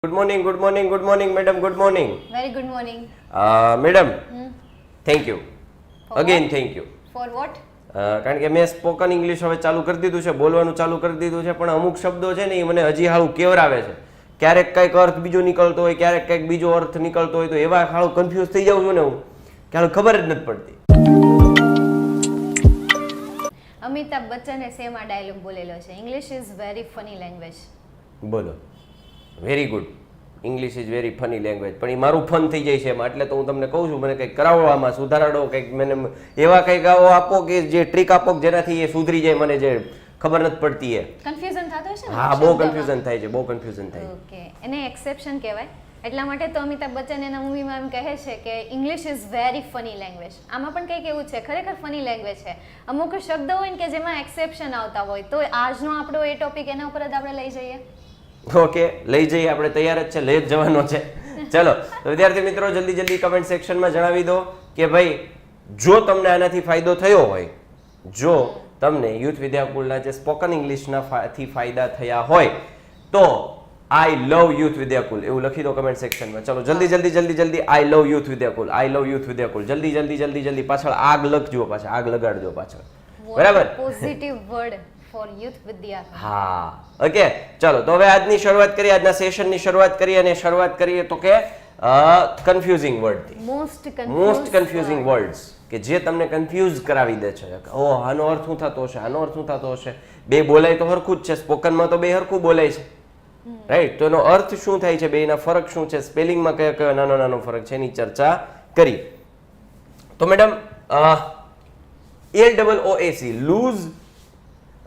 Good morning, good morning, good morning, madam. Good morning. Very good morning. Madam, thank you. For Again, what? thank you. For what? કારણ કે મેં spoken English હવે ચાલુ કરી દીધું છે, બોલવાનું ચાલુ કરી દીધું છે, પણ અમુક શબ્દો છે ને એ મને હજી હાળું કેવરાવે છે. ક્યારેક કંઈક અર્થ બીજો નીકળતો હોય, ક્યારેક કંઈક બીજો અર્થ નીકળતો હોય, તો એવા હાળું કન્ફ્યુઝ થઈ જાઉં છું ને હું કે હાળું ખબર જ નથી પડતી. અમિતાભ બચ્ચને સેમ આ ડાયલોગ બોલેલો છે. English is very funny language. બોલો. Very good. English is very funny language. પણ એ મારું ફન થઈ જાય છે એમાં, એટલે તો હું તમને કહું છું, મને કંઈક કરાવો આમાં, સુધારાડો કંઈક, મને એવા કંઈક આપો કે જે ટ્રીક આપો કે જેનાથી એ સુધરી જાય, મને જે ખબર નથી પડતી એ. કન્ફ્યુઝન થતો હશે ને? હા, બહુ કન્ફ્યુઝન થાય છે, બહુ કન્ફ્યુઝન થાય છે. ઓકે, એને એક્સેપ્શન કહેવાય. એટલા માટે તો અમિતાભ બચ્ચન એના મૂવીમાં એમ કહે છે કે English is very funny language. આમાં પણ કંઈક એવું છે, ખરેખર ફની લેંગ્વેજ છે. અમુક શબ્દ હોય ને કે જેમાં એક્સેપ્શન આવતા હોય, તો આજનો આપણો એ ટોપિક એના ઉપર જ આપણે લઈ જઈએ. ઓકે, લઈ જઈએ, આપણે તૈયાર જ છે, લઈ જ જવાનો છે. ચલો, તો વિદ્યાર્થી મિત્રો, જલ્દી કમેન્ટ સેક્શનમાં જણાવી દો કે ભાઈ જો તમને આનાથી ફાયદો થયો હોય, જો તમને યુથ વિદ્યાકુલના જે સ્પોકન ઇંગ્લિશના થી ફાયદા થયા હોય, તો આઈ લવ યુથ વિદ્યાકુલ એવું લખી દો કમેન્ટ સેક્શનમાં. ચલો, જલ્દી આઈ લવ યુથ વિદ્યાકુલ, આઈ લવ યુથ વિદ્યાકુલ, જલ્દી પાછળ આગ લખજો, પાછળ આગ લગાડજો પાછળ, બરાબર? Positive word for youth Vidyakul. હા, ઓકે. ચલો, તો હવે આજની શરૂઆત કરીએ, આજના સેશનની શરૂઆત કરીએ, અને શરૂઆત કરીએ તો કે કન્ફ્યુઝિંગ વર્ડથી. મોસ્ટ કન્ફ્યુઝિંગ વર્ડ્સ કે જે તમને કન્ફ્યુઝ કરાવી દે છે. ઓહ, આનો અર્થ શું થતો હશે, આનો અર્થ શું થતો હશે. બે બોલાય તો હરખું જ છે, સ્પોકનમાં તો બે હરખું બોલાય છે, રાઈટ? તો એનો અર્થ શું થાય છે, બેના ફરક શું છે, સ્પેલિંગમાં કયો કયો નાનો ફરક છે, એની ચર્ચા કરી. તો મેડમ, LOOC, લૂઝ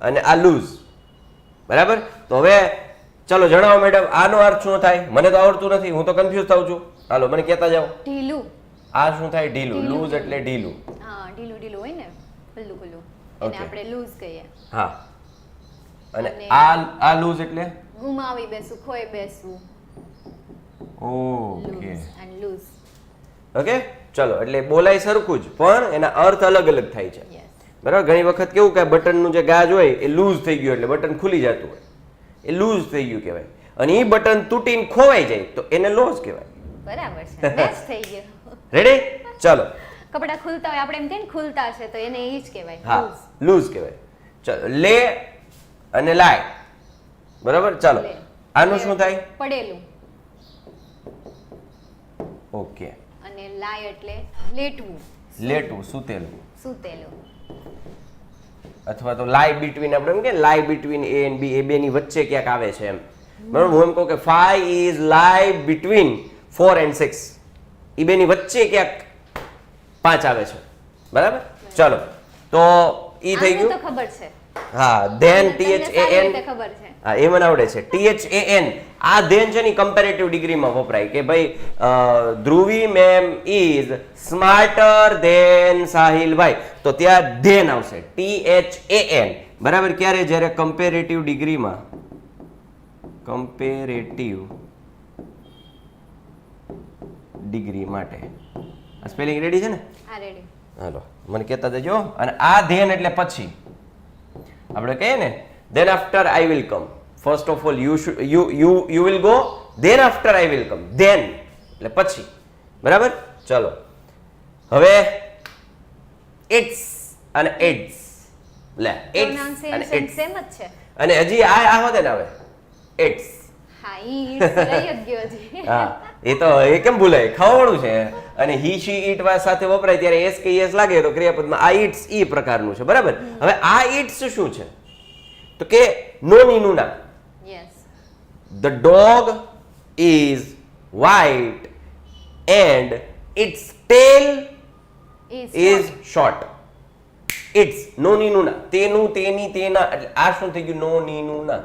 અને આ લૂઝ, બરાબર? તો હવે ચલો જણાવો મેડમ, આનો અર્થ શું થાય? મને તો આવડતું નથી, હું તો કન્ફ્યુઝ થાઉં છું. હાલો, મને કહેતા જાઓ. ઢીલું. આ શું થાય? ઢીલું. લૂઝ એટલે ઢીલું. હા, ઢીલું હોય ને, ખુલ્લું. એને આપણે લૂઝ કહીએ. હા. અને આ લૂઝ એટલે ગુમાવી બેસવું, ખોઈ બેસવું. ઓકે. And loose. ઓકે, ચલો, એટલે બોલાય સરખું જ, પણ એના અર્થ અલગ થાય છે. યસ. બરાબર? ઘણી વખત કેવું કે બટનનું જે ગાજ હોય એ લૂઝ થઈ ગયું, એટલે બટન ખુલી જતું હોય, એ લૂઝ થઈ ગયું કહેવાય. અને એ બટન તૂટીને ખોવાઈ જાય તો એને લોઝ કહેવાય. બરાબર છે, મેચ થઈ ગયો. રેડી? ચલો. કપડા ખુલતા હોય, આપણે એમ કહીએ ને ખુલતા છે, તો એને એ જ કહેવાય. હા, લૂઝ કહેવાય. ચલો, લે અને લાય, બરાબર? ચાલો, આનું શું થાય? પડેલું. ઓકે. અને લાય એટલે લેટવું. લેટવું, સૂતેલું. સૂતેલું. અથવા તો લાય બિટવીન, આપણે એમ કે લાય બિટવીન એ એન્ડ બી, એ બેની વચ્ચે ક્યાંક આવે છે એમ. બરાબર? હું એમ કહું કે 5 ઇઝ લાય બિટવીન 4 and 6, એ બેની વચ્ચે ક્યાંક 5 આવે છે, બરાબર? ચલો, તો ઈ થઈ ગયું. તો ખબર છે. હા, ધેન THAN. ખબર છે. હા, એ મને આવડે છે. THAN, આ ધેન છે ને કમ્પેરેટિવ ડિગ્રીમાં વપરાય કે ભાઈ Dhruvi ma'am is smarter than સાહિલભાઈ, તો ત્યાં ધેન આવશે, THAN, બરાબર? ક્યારે? જ્યારે કમ્પેરેટિવ ડિગ્રીમાં, કમ્પેરેટિવ ડિગ્રી માટે. આ સ્પેલિંગ રેડી છે ને? હા, રેડી. હાલો, મને કહેતા જજો. અને આ ધેન એટલે પછી આપણે કહીએ ને, then after I will come. First of all you will go, then after I will come. Then એટલે પછી, બરાબર? ચલો, હવે it's અને it's, લે, it's અને it's સેમ જ છે. અને હજી આ હોતે ને હવે it's. હા, ઈ રહી જ ગયો છે. હા, એ તો એ કેમ ભૂલાય, ખાવાનું છે. અને હી શી ઈટ સાથે વપરાય ત્યારે એસ કે એસ લાગે તો ક્રિયાપદમાં આ ઈટ્સ ઈ પ્રકારનું છે, બરાબર? હવે આ ઈટ્સ શું છે? તો કે નોની ના. Yes. The dog is white and its tail is short. It's નોની ના, તેનું, તેની, તેના, એટલે આ શું થઈ ગયું? નોની ના.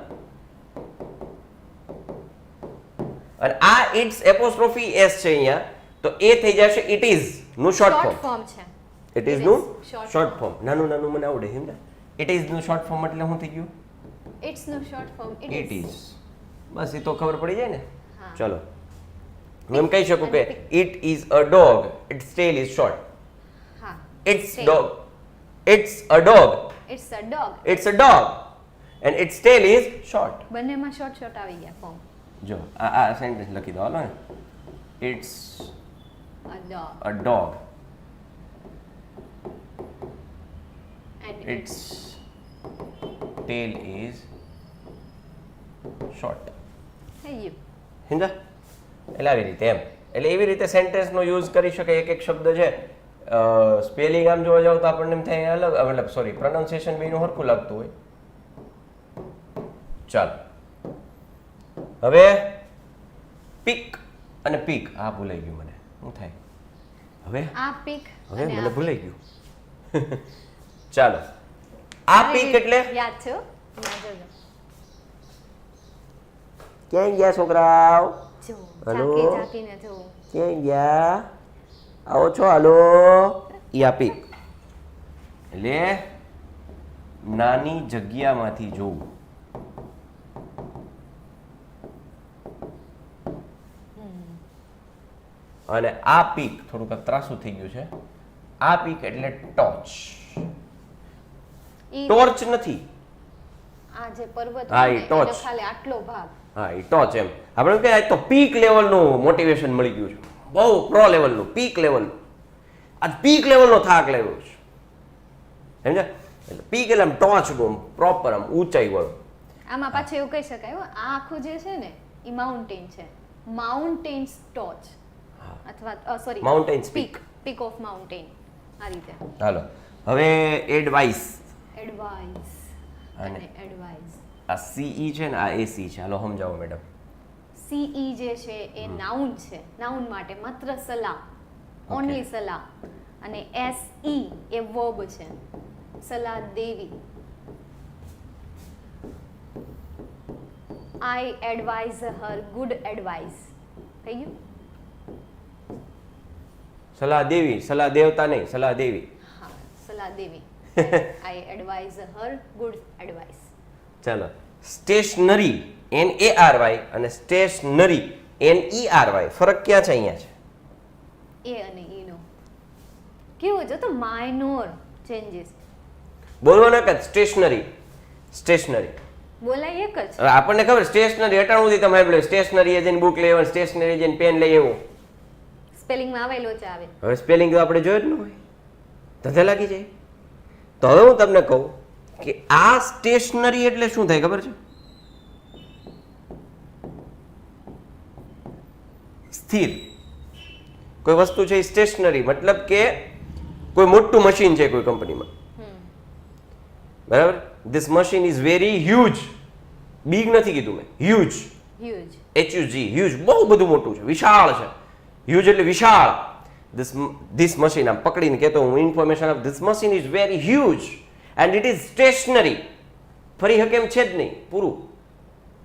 અને આ ઇટ્સ એપોસ્ટ્રોફી એસ છે અહીંયા, તો એ થઈ જશે ઇટ ઇઝ નું શોર્ટ ફોર્મ છે. ઇટ ઇઝ નું શોર્ટ ફોર્મ. નાનું મને આવડે છે ને. ઇટ ઇઝ નું શોર્ટ ફોર્મ એટલે શું થઈ ગયું? ઇટ્સ નું શોર્ટ ફોર્મ ઇટ ઇઝ. બસ એ તો ખબર પડી જાય ને. ચલો, હું એમ કહી શકું કે it is a dog, it's tail is short. હા, it's dog, it's a dog, it's a dog, it's a dog and its tail is short. બંનેમાં શોર્ટ આવી ગયા ફોર્મ. જો આ સેન્ટેન્સ લખી દો હાલો ને. It's A dog. A dog. And its tail is short. થઈ ગયું. સમજા? એટલે આવી રીતે એમ. એટલે એવી રીતે સેન્ટેન્સનો યુઝ કરી શકાય. એક એક શબ્દ છે સ્પેલિંગ આમ જોવા જાવ તો આપણને એમ થાય અલગ, મતલબ સોરી પ્રોનાઉન્સિએશન બેનું સરખું લાગતું હોય. ચાલો હવે પીક અને પીક. આ ભૂલાઈ ગયું મને. શું થાય હવે? આ પીક હવે અને મને આ ભૂલાઈ ગયું. ચાલો આ પીક એટલે યાદ છે હો? ના, જોજો. ક્યાં ગયા છોકરાઓ? જો હલો? ઝાંકીને જોવું. ક્યાં ગયા? આવો છો? હાલો. ઈ આ પીક એટલે નાની જગ્યામાંથી જોવું. અને આ પીક થોડુંક ત્રાસું થઈ ગયું છે. આ પીક એટલે ટોર્ચ. ઈ ટોર્ચ નથી. આ જે પર્વત હા, હોય ઈ ને, ટોચ. એનો ખાલી આટલો ભાગ. હા એ ટોચ એમ. આપણે એમ કે આ તો પીક લેવલનું મોટિવેશન મળી ગયું છે. બહુ પ્રો લેવલનું, પીક લેવલનું. આ પીક લેવલનો થાક લેવો છે. સમજ્યા? એટલે પીક એટલે આમ ટોચનું, પ્રોપર આમ ઊંચાઈ વાળું. આમાં પાછું એવું કહી શકાય હો, આ આખું જે છે ને એ માઉન્ટેન છે. માઉન્ટેન્સ ટોચ અથવા sorry Mountains peek peek of mountain. આ રીતે હાલો હવે એડવાઇસ. એડવાઇસ અને અને એડવાઇસ. આ સીઈ છે ને આ એસી છે. હાલો સમજાવો મેડમ. સીઈ જે છે એ નાઉન છે. નાઉન માટે માત્ર સલાહ, ઓનલી સલાહ. અને એસઈ એ વર્બ છે, સલાહ દેવી. આઈ એડવાઇઝ હર ગુડ એડવાઇસ. થઈ ગયું? સલાહ દેવી. સલાહ દેવતા નહીં, સલાહ દેવી. હા, સલાહ દેવી. આઈ એડવાઇઝ હર ગુડ એડવાઇસ. ચાલો સ્ટેશનરી NARY અને સ્ટેશનરી NERY ફરક ક્યાં છે અહીંયા છે? એ અને ઈ નો કેવું જો તો માઇનોર ચેન્જીસ. બોલવાનો કે સ્ટેશનરી. સ્ટેશનરી બોલાય એક જ. હવે આપણને ખબર સ્ટેશનરી હટાણું સુધી તમે બોલે સ્ટેશનરી એ જઈને બુક લઈ આવે, સ્ટેશનરી જઈને પેન લઈ આવો. સ્પેલિંગમાં આવેલો જ આવે. હવે સ્પેલિંગ તો આપણે જોયો જ ન હોય, ધંધે લાગી જાય. તો હવે હું તમને કહું કે આ સ્ટેશનરી એટલે શું થાય ખબર છે? સ્થિર કોઈ વસ્તુ છે સ્ટેશનરી, મતલબ કે કોઈ મોટું મશીન છે કોઈ કંપનીમાં, બરાબર? This machine is very huge. Big નથી કીધું મેં, હ્યુજ. હ્યુજ. HUG હ્યુજ, બહુ બધું મોટું છે, વિશાળ છે. હ્યુજ એટલે વિશાળ. ધીસ મશીન આમ પકડીને કહેતો હું ઇન્ફોર્મેશન આપ, this machine is very huge and it is stationary. ફરી હકે એમ છે જ નહીં, પૂરું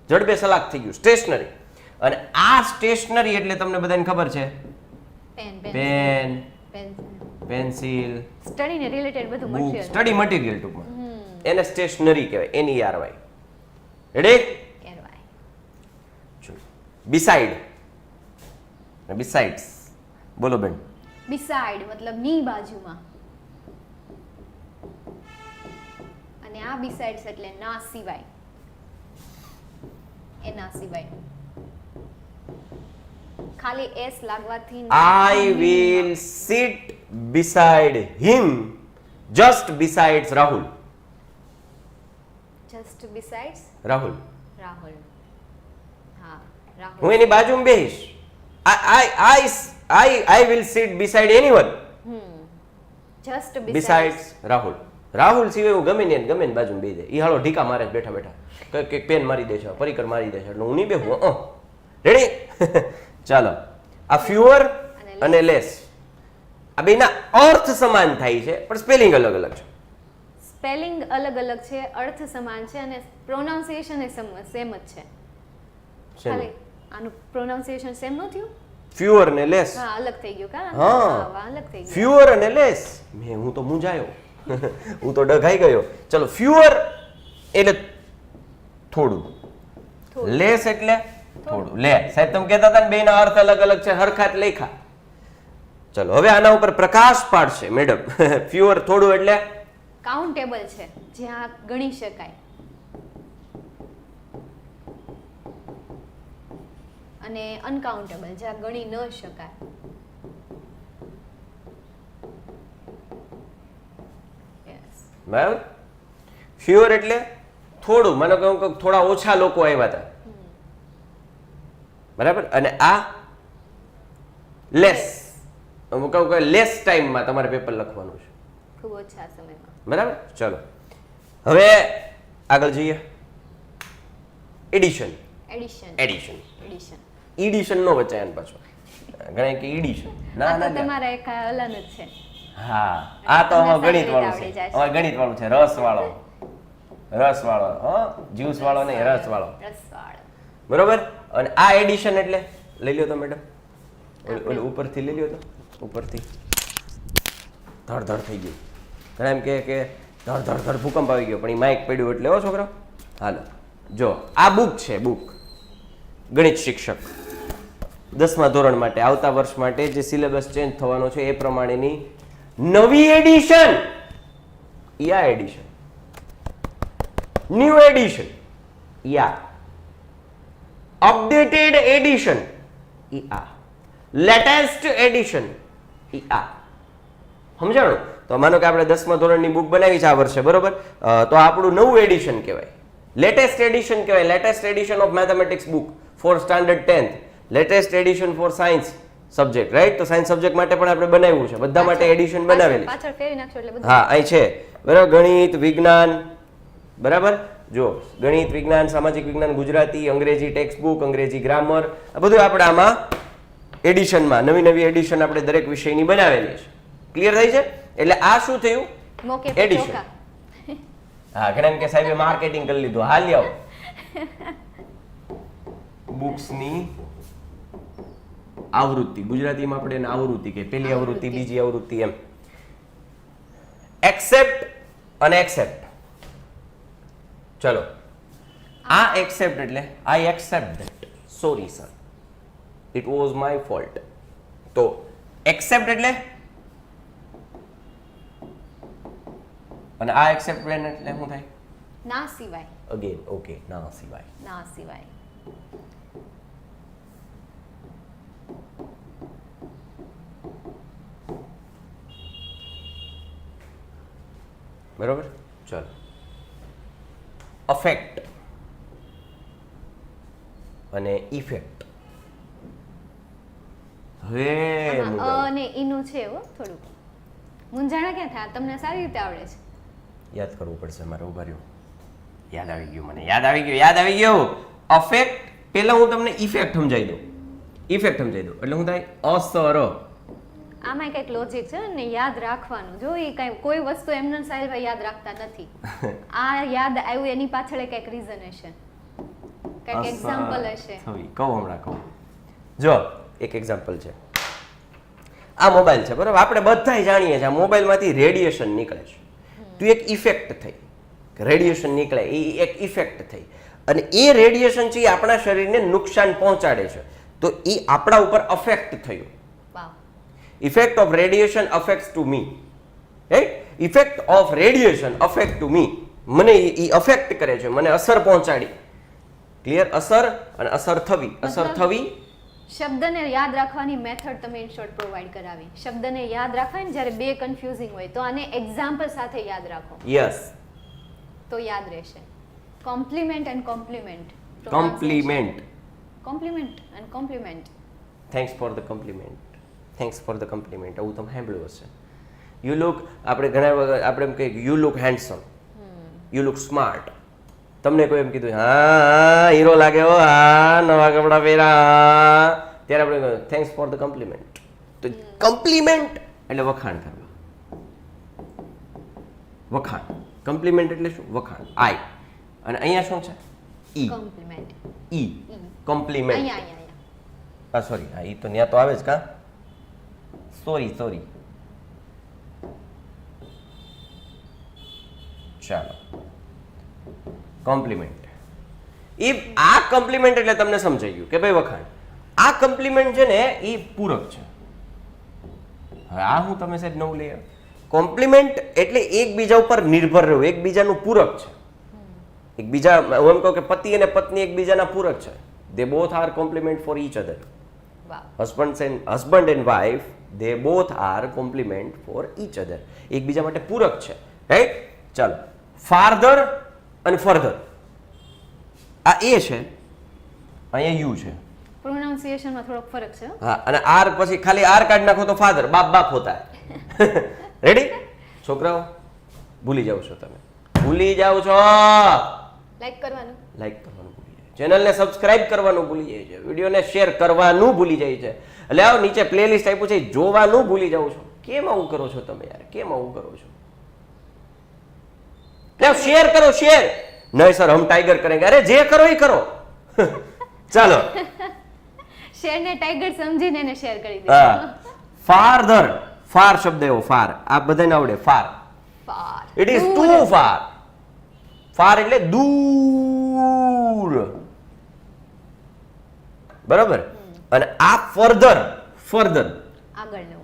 જડબે સલાક થઈ ગયું, સ્ટેશનરી. અને આ સ્ટેશનરી એટલે તમને બધાને ખબર છે pen pen, pencil, pencil, study ને રિલેટેડ બધું બુક, મટીરીયલ. સ્ટડી મટીરિયલ ટૂંકમાં એને સ્ટેશનરી કહેવાય. NERY. Ready? R Y. Beside, besides. બોલો બેન. બિસાઇડ મતલબ ની બાજુમાં. અને આ બિસાઇડ્સ એટલે ના સિવાય. એના સિવાય. ખાલી એસ લાગવાથી I will sit beside him, just besides Rahul. Just besides Rahul. Rahul. હા, રાહુલ. હું એની બાજુમાં બેહીશ. I will sit beside anyone just besides Rahul. Rahul સિવાય હું ગમે ને એને ગમે ને બાજુમાં બેહી જાય. ઈ હાલો ઢીકા મારે છે બેઠા બેઠા, કે પેન મારી દે છે, પરિકર મારી દે છે, એટલે હું નહીં બેહું. રેડી? ચાલો આ ફ્યુઅર અને લેસ આ બેના અર્થ સમાન થાય છે પણ સ્પેલિંગ અલગ અલગ છે. સ્પેલિંગ અલગ અલગ છે, અર્થ સમાન છે અને પ્રોનાઉન્સિએશન એ સેમ જ છે. ખાલી આનું પ્રોનાઉન્સિએશન સેમ ન થયું? ફ્યુઅર ને લેસ. હા, અલગ થઈ ગયું કા? હા, અલગ થઈ ગયું. ફ્યુઅર અને લેસ. હું તો મૂંઝાયો, હું તો ડઘાઈ ગયો. ચલો ફ્યુઅર એટલે થોડું, લેસ એટલે થોડું. લે સાહેબ તમે કહેતા હતા ને બેના અર્થ અલગ અલગ છે, હરખાત લેખા. ચલો હવે આના ઉપર પ્રકાશ પાડશે મેડમ. ફ્યુઅર થોડું એટલે કાઉન્ટેબલ છે, જ્યાં ગણી શકાય. અને અનકાઉન્ટેબલ જ્યાં ગણી ન શકાય. યસ. બરાબર. ફ્યુઅર એટલે થોડું, મને કહું કે થોડા ઓછા લોકો આવ્યા હતા, બરાબર. અને આ લેસ, હું કહું કે લેસ ટાઈમમાં તમારે પેપર લખવાનું છે, ખૂબ ઓછા સમયમાં. બરાબર. ચલો હવે આગળ જઈએ. Addition. Addition. Addition. Addition. Addition નો વચાય આને પાછો, ઘણા કે એડિશન. ના આ તો ના તમારા એક હલન જ છે. હા, આ તો તમને ગણિત સારી વાળું રીતે છે, આવડી જાય છે. ગણિત વાળું છે, રસ વાળો, રસ વાળો, જ્યુસ વાળો નહીં, રસ વાળો, રસવાળો. બરોબર. અને આ એડિશન એટલે લઈ લ્યો તો મેડમ, ઓલું ઉપરથી લઈ લ્યો તો, ઉપરથી ધડ ધડ થઈ ગયું. ઘણા એમ કે ધડ ધડ ધડ ભૂકંપ આવી ગયો, પણ એ માઇક પડ્યું એટલે હો છોકરો. હાલો જો આ બુક છે, બુક ગણિત શિક્ષક 10મા ધોરણ માટે, આવતા વર્ષ માટે જે સિલેબસ ચેન્જ થવાનો છે એ પ્રમાણેની નવી એડિશન. યા એડિશન, ન્યૂ એડિશન, યા અપડેટેડ એડિશન, યા લેટેસ્ટ એડિશન, યા. સમજાણું? તો માનો કે આપણે 10મા ધોરણની બુક બનાવી છે આ વર્ષે, બરોબર, તો આપણું નવું એડિશન કહેવાય, લેટેસ્ટ એડિશન કહેવાય. Latest edition of mathematics book for standard 10th, latest edition for science subject, right? તો સાયન્સ સબ્જેક્ટ માટે પણ આપણે બનાવ્યું છે, બધા માટે એડિશન બનાવેલી છે. પાછળ ફેરવી નાખશો એટલે બધું. હા, અહીં છે, બરાબર. ગણિત, વિજ્ઞાન, બરાબર. જો ગણિત, વિજ્ઞાન, સામાજિક વિજ્ઞાન, ગુજરાતી, અંગ્રેજી ટેક્સ્ટ બુક, અંગ્રેજી ગ્રામર, આ બધું આપણે આમાં એડિશનમાં નવી નવી એડિશન આપણે દરેક વિષયની બનાવેલી છે. ક્લિયર થઈ છે? એટલે આ શું થયું? મોકે પે એડિશન. ચોખા. હા, ઘણા કે સાહેબે માર્કેટિંગ કરી લીધું. હાલ આવો બુક્સની આવૃત્તિ, ગુજરાતીમાં આપણે એને આવૃત્તિ કે પેલી આવૃત્તિ, બીજી આવૃત્તિ, એમ. એક્સેપ્ટ અને એક્સેપ્ટ. ચલો, આ એક્સેપ્ટ એટલે આઈ accept that, sorry sir, it was my fault. તો એક્સેપ્ટ એટલે, અને આ એક્સેપ્ટ એટલે શું થાય? ના સિવાય. અગેન ઓકે, ના સિવાય. ના સિવાય. બરોબર. ચલો, અફેક્ટ અને ઇફેક્ટ. હવે અને ઈનું છે હો થોડું મૂંઝાણા ક્યાં થયા? તમને સારી રીતે આવડે છે. યાદ કરવું પડશે મારે, ઉભા રહ્યો. યાદ આવી ગયું, મને યાદ આવી ગયું, યાદ આવી ગયું. અફેક્ટ પહેલા હું તમને ઇફેક્ટ સમજાવી દઉં. ઇફેક્ટ સમજાવી દઉં એટલે શું થાય? અસર. આમાં કંઈક લોજિક છે ને, યાદ રાખવાનું. જો એ કઈ કોઈ વસ્તુ એમને સાહેલભાઈ યાદ રાખતા નથી. આ યાદ આવ્યું એની પાછળ કંઈક રીઝન હશે, કંઈક એક્ઝામ્પલ હશે. કહું હમણાં કહું. જો એક એક્ઝામ્પલ છે, આ મોબાઈલ છે, બરાબર. આપણે બધા જાણીએ છીએ આ મોબાઈલમાંથી રેડિયેશન નીકળે છે, તો એક ઇફેક્ટ થઈ. રેડિયેશન નીકળે એ એક ઇફેક્ટ થઈ, અને એ રેડિયેશન છે એ આપણા શરીરને નુકસાન પહોંચાડે છે, તો એ આપણા ઉપર અફેક્ટ થયું. Wow. Effect of radiation affects to me, right? Effect of radiation affect to me, મને એ અફેક્ટ કરે છે, મને અસર પહોંચાડી. ક્લિયર? અસર અને અસર થવી. અસર થવી. શબ્દને યાદ રાખવાની મેથડ તમે ઇન શોર્ટ પ્રોવાઈડ કરાવી. શબ્દને યાદ રાખવાની જ્યારે બે કન્ફ્યુઝિંગ હોય તો આને એક્ઝામ્પલ સાથે યાદ રાખો, યસ, તો યાદ રહેશે. Compliment and compliment. Compliment. Compliment and compliment. Thanks for the compliment. Thanks for the compliment. આવું તમે સાંભળ્યું હશે. યુ લુક, આપણે ઘણા વખત આપણે એમ કહીએ you look handsome, you look smart. તમને કોઈ એમ કીધું હા હીરો લાગે હો, હા નવા કપડા પહેર્યા, ત્યારે આપણે થેન્ક્સ ફોર ધ કોમ્પ્લિમેન્ટ. તો કોમ્પ્લિમેન્ટ એટલે વખાણ કરવા. વખાણ. કોમ્પ્લિમેન્ટ એટલે શું? વખાણ. આઈ. અને અહીંયા શું છે? ઈ. કોમ્પ્લિમેન્ટ. ઈ. કોમ્પ્લિમેન્ટ. અહીંયા. હા સોરી, હા ઈ તો ત્યાં તો આવે જ કા. સોરી. ચાલો, કોમ્પ્લિમેન્ટ. આ કોમ્પ્લિમેન્ટ એટલે તમને સમજાઈ ગયું કે ભાઈ વખાણ. આ કોમ્પ્લિમેન્ટ છે ને એ પૂરક છે. હવે આ હું તમે સાહેબ નવું લઈ આવ્યા. કોમ્પ્લિમેન્ટ એટલે એકબીજા ઉપર નિર્ભર રહેવું, એકબીજાનું પૂરક છે. એકબીજા, હું એમ કહું કે પતિ અને પત્ની એકબીજાના પૂરક છે. they both are complement for each other. Vav. husband and wife, they both are complement for each other. એકબીજા માટે પૂરક છે, રાઈટ? ચાલો, farther અને further, આ એ છે, અહીંયા યુ છે. પ્રોનાઉન્સિએશનમાં થોડોક ફરક છે હો. હા, અને આર પછી ખાલી આર કાઢી નાખો તો ફાધર, બાપ બાપ હોતા હે. રેડી? છોકરાઓ ભૂલી જાવ છો, તમે ભૂલી જાવ છો. લાઈક કરવાનું, લાઈક કરવાનું ભૂલી જાય, ચેનલને સબસ્ક્રાઇબ કરવાનું ભૂલી જાય છે, વિડીયોને શેર કરવાનું ભૂલી જાય છે. એટલે આવો નીચે પ્લેલિસ્ટ આપ્યું છે, જોવાનું ભૂલી જાવ છો. કેમ આવું કરો છો તમે યાર? કેમ આવું કરો છો? એટલે શેર કરો, શેર. નહીં સર, હમ ટાઈગર કરેંગે. અરે જે કરો એ કરો. ચાલો, શેરને ટાઈગર સમજીને એને શેર કરી દે. હા, farther, ફાર શબ્દ એવો, ફાર, આ બધાને આવડે. Far, far, it is too far. Far એટલે દૂર, બરાબર? અને આ ફર્ધર, ફર્ધર. આગળનું.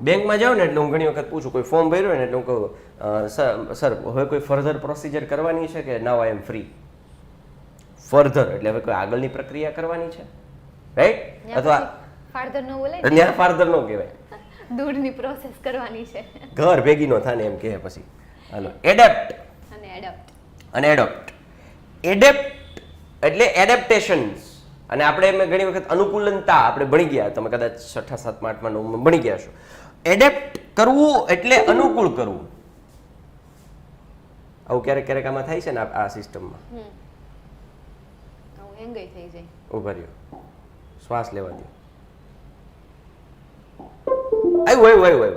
બેંકમાં જાવ ને એટલે હું ઘણી વખત પૂછું, કોઈ ફોર્મ ભર્યું હોય ને એટલે હું કહું, સર હવે કોઈ ફર્ધર પ્રોસિજર કરવાની છે કે નાવ આઈ એમ ફ્રી? ફર્ધર એટલે હવે કોઈ આગળની પ્રક્રિયા કરવાની છે, રાઈટ? અથવા ફાધર નો બોલે ને, ત્યાં ફાધર નો કહેવાય, દૂરની પ્રોસેસ કરવાની છે. ઘર ભેગી નો થાય ને એમ કહે. પછી હાલો, એડેપ્ટ અને એડપ્ટ. અને એડોપ્ટ. એડેપ્ટ એટલે એડેપ્ટેશન્સ. અને આપણે એમ ઘણી વખત અનુકૂલનતા આપણે ભણી ગયા, તમે કદાચ 6ઠા 7મા 8મા 9મા ભણી ગયા છો. એડેપ્ટ કરવું એટલે અનુકૂળ કરવું. આવું ક્યારેક ક્યારેક આમાં થાય છે ને, આ સિસ્ટમમાં. હું હેંગઈ થઈ જાય. ઉભા રહ્યો, શ્વાસ લેવા દો. આવ્યું.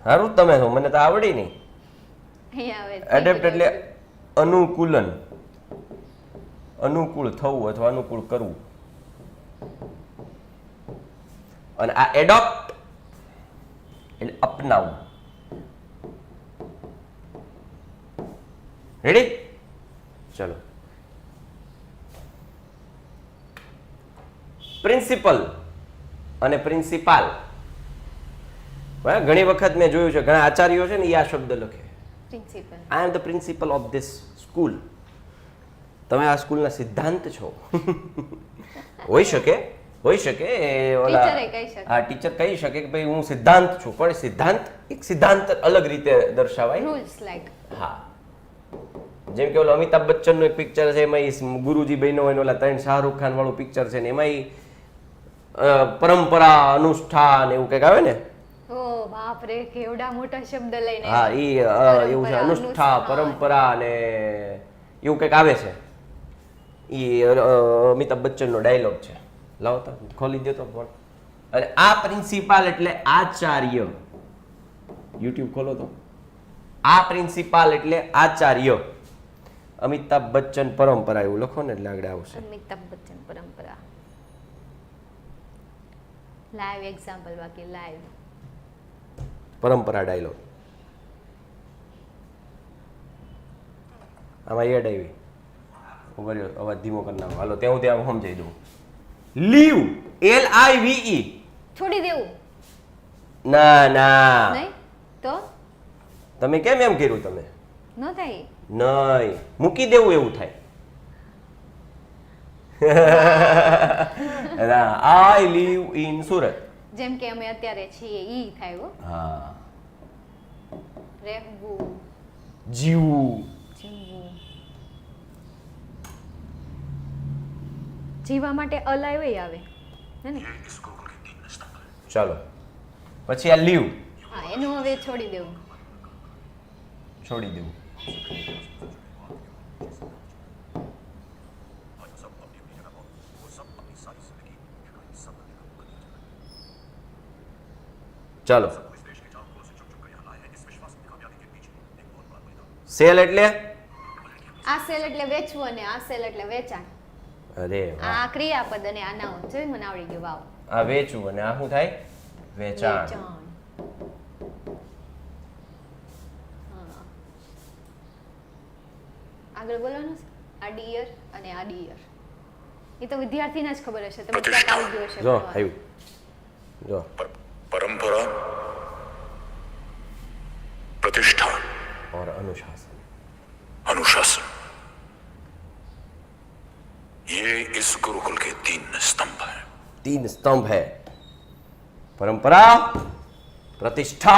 સારું તમે છો, મને તો આવડી નહીં. અહીંયા આવે. એડેપ્ટ એટલે અનુકૂલન, અનુકૂળ થવું અથવા અનુકૂળ કરવું. અને આ એડોપ્ટ એટલે અપનાવવું. રેડી? ચલો, પ્રિન્સિપલ અને પ્રિન્સિપાલ. ઘણી વખત મેં જોયું છે, ઘણા આચાર્યો છે ને, એ આ શબ્દ લખે, principal. I am the principal of this school. તમે આ સ્કૂલના સિદ્ધાંત છો. હોઈ શકે, હોઈ શકે. ઓલા ટીચરે કહી શકે. હા, ટીચર કહી શકે કે ભાઈ હું સિદ્ધાંત છું, પણ સિદ્ધાંત એક સિદ્ધાંત અલગ રીતે દર્શાવાય. Rules like. હા, જેમ કે ઓલો અમિતાભ બચ્ચનનું એક પિક્ચર છે, એમાં ગુરુજી બહેનો હોય, ઓલા 3 શાહરૂખ ખાન વાળું પિક્ચર છે ને, એમાં પરંપરા, અનુષ્ઠાન એવું કંઈક આવે ને. ઓ બાપ રે, કેવડા મોટા શબ્દ લઈને. હા, એવું છે, અનુષ્ઠા, પરંપરા ને એવું કંઈક આવે છે. એ અમિતાભ બચ્ચનનો ડાયલોગ છે. લાવો તો ખોલી દો તો ફોન. અને આ પ્રિન્સિપાલ એટલે આચાર્ય. યુટ્યુબ ખોલો તો. આ પ્રિન્સિપાલ એટલે આચાર્ય. અમિતાભ બચ્ચન પરંપરા એવું લખો ને એટલે આગળ આવશે. અમિતાભ બચ્ચન પરંપરા. લાઈવ એક્ઝામ્પલ, બાકી લાઈવ પરંપરા ડાયલોગ. આમાં એડ આવી. ઉભા રહ્યો, અવાજ ધીમો કરી નાખો. હાલો, ત્યાં હું ત્યાં સમજાઈ દઉં. Leave, LIVE. છોડી દેવું ના ના, નહીં તો તમે કેમ એમ કર્યું? તમે ન થાય. નહીં, મૂકી દેવું એવું થાય. I live in Surat. જેમ કે અમે અત્યારે છીએ ઈ થાય હો. હા, રહેવું, જીવવું. જીવવું. જીવવા માટે અલાઈવ આવે હે ને. ચાલો, પછી આ લીવ હા, એનું હવે છોડી દેવું. છોડી દેવું. ચાલો, સેલ એટલે આ સેલ એટલે વેચવું અને આ સેલ એટલે વેચાણ. અરે વાહ, આ ક્રિયાપદ અને આ નાઉન છે. મને આવડી ગયું. વાવ. આ વેચવું અને આ શું થાય? વેચાણ. વેચાણ. હા. આગળ બોલવાનું છે. આ ડિયર અને આ ડિયર. એ તો વિદ્યાર્થીને જ ખબર હશે. તમે ક્યાંક આવી ગયો હશે. જો ભણવા. આવ્યું, જો परंपरा, प्रतिष्ठा, और अनुशासन. अनुशासन. इस गुरुकुल के 3 स्तंभ हैं। 3 स्तंभ है, પરંપરા, પ્રતિષ્ઠા,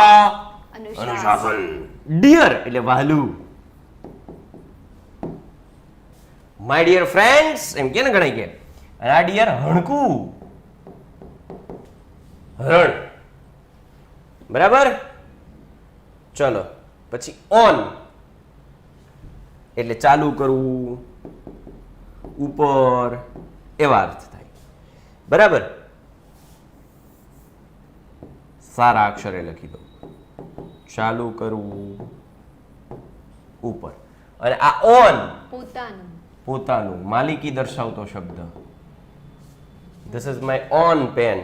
અનુશાસન. ડિયર એટલે વહાલું. માય ડિયર ફ્રેન્ડ્સ એમ કે ને ગણાય કે. અને આ ડિયર હણકું, હરણ. બરાબર. ચલો પછી ઓન એટલે ચાલુ કરવું, ઉપર, એવા અર્થ થાય. બરાબર. સારા અક્ષરે લખી દો, ચાલુ કરવું, ઉપર. અને આ ઓન પોતાનું. પોતાનું, માલિકી દર્શાવતો શબ્દ. This is my own pen,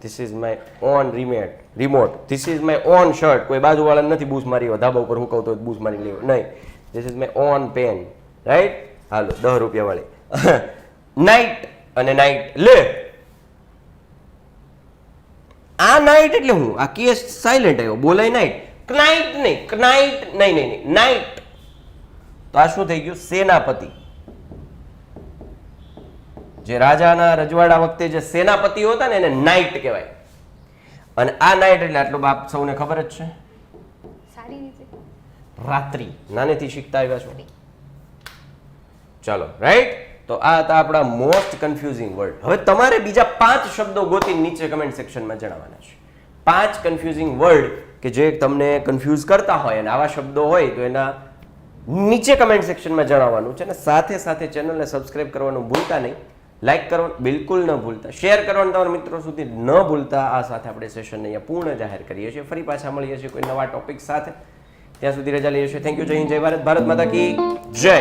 this is my own remote, this is my own shirt. કોઈ બાજુવાળા નથી બૂસ મારી ધાબા ઉપર હું કહું તો બૂસ મારી લેવો નહીં. This is my own pen, right. હાલો 10 રૂપિયા વાળી. નાઇટ અને નાઇટ લે. આ નાઇટ એટલે હું આ કેસ સાયલેન્ટ આવ્યો, બોલાય નાઇટ. ક્નાઇટ નહીં, ક્નાઇટ નહીં, નાઇટ. તો આ શું થઈ ગયું? સેનાપતિ. જે રાજાના રજવાડા વખતે જે સેનાપતિઓ હતા ને એને નાઇટ કહેવાય. અને આ નાઇટ એટલે આટલું બાપ સૌને ખબર જ છે, સારી રીતે. રાત્રિ. નાનેથી શીખતા આવ્યા છો. ચાલો રાઈટ. તો આ હતા આપણા મોસ્ટ કન્ફ્યુઝિંગ વર્ડ. હવે તમારે બીજા 5 શબ્દો ગોતી નીચે કમેન્ટ સેક્શનમાં જણાવવાના છે. 5 કન્ફ્યુઝિંગ વર્ડ કે જે તમને કન્ફ્યુઝ કરતા હોય અને આવા શબ્દો હોય તો એના નીચે કમેન્ટ સેક્શનમાં જણાવવાનું છે. અને સાથે સાથે ચેનલને સબસ્ક્રાઇબ કરવાનું ભૂલતા નહીં, લાઈક કરવાનું બિલકુલ ન ભૂલતા, શેર કરવાનું તમારા મિત્રો સુધી ન ભૂલતા. આ સાથે આપણે સેશનને અહીંયા પૂર્ણ જાહેર કરીએ છીએ. ફરી પાછા મળીએ છીએ કોઈ નવા ટોપિક સાથે. ત્યાં સુધી રજા લઈએ છીએ. Thank you. જય હિન્દ, જય ભારત, ભારત માતા કી જય.